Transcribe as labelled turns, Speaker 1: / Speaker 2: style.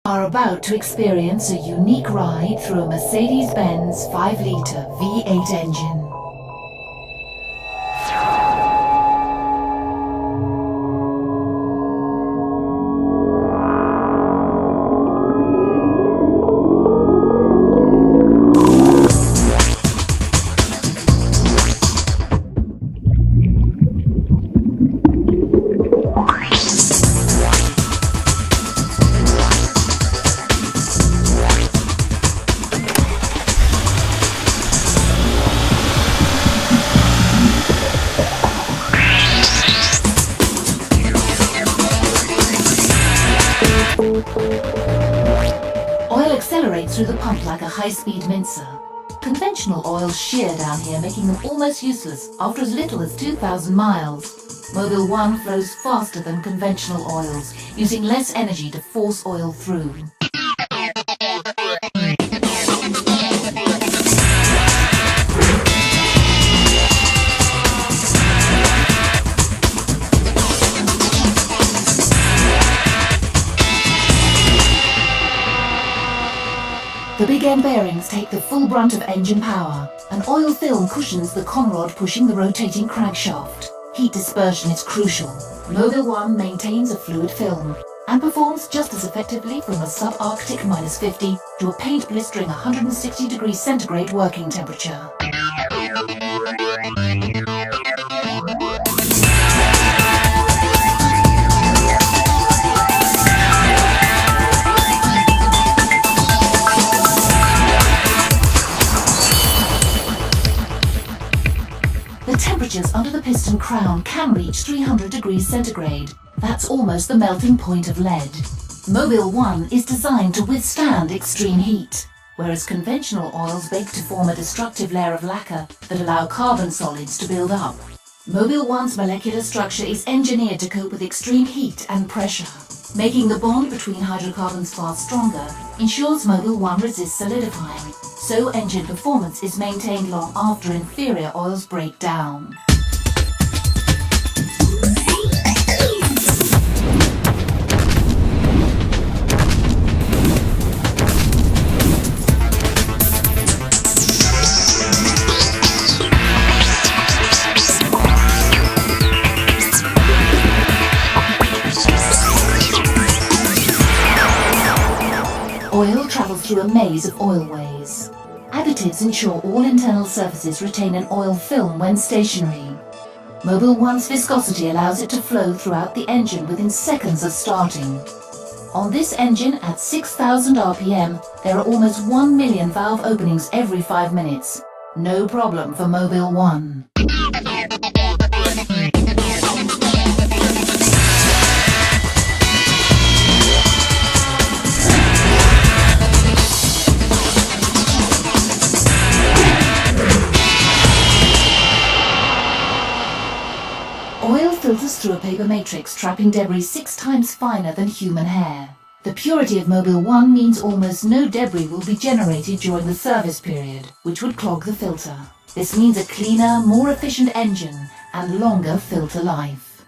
Speaker 1: are about to experience a unique ride through a Mercedes-Benz 5-litre V8 engine. Oil accelerates through the pump like a high-speed mincer. Conventional oils shear down here, making them almost useless after as little as 2,000 miles. Mobil 1 flows faster than conventional oils, using less energy to force oil through. The big end bearings take the full brunt of engine power. An oil film cushions the conrod pushing the rotating crankshaft. Heat dispersion is crucial. Mobil 1 maintains a fluid film and performs just as effectively from a subarctic -50 to a paint blistering 160 degrees centigrade working temperature. The temperatures under the piston crown can reach 300 degrees centigrade. That's almost the melting point of lead. Mobil 1 is designed to withstand extreme heat, whereas conventional oils bake to form a destructive layer of lacquer that allow carbon solids to build up. Mobil 1's molecular structure is engineered to cope with extreme heat and pressure. Making the bond between hydrocarbons far stronger ensures Mobil 1 resists solidifying, so engine performance is maintained long after inferior oils break down. Oil travels through a maze of oilways. Additives ensure all internal surfaces retain an oil film when stationary. Mobil 1's viscosity allows it to flow throughout the engine within seconds of starting. On this engine at 6,000 RPM, there are almost 1 million valve openings every 5 minutes. No problem for Mobil 1. Oil filters through a paper matrix, trapping debris 6 times finer than human hair. The purity of Mobil 1 means almost no debris will be generated during the service period, which would clog the filter. This means a cleaner, more efficient engine and longer filter life.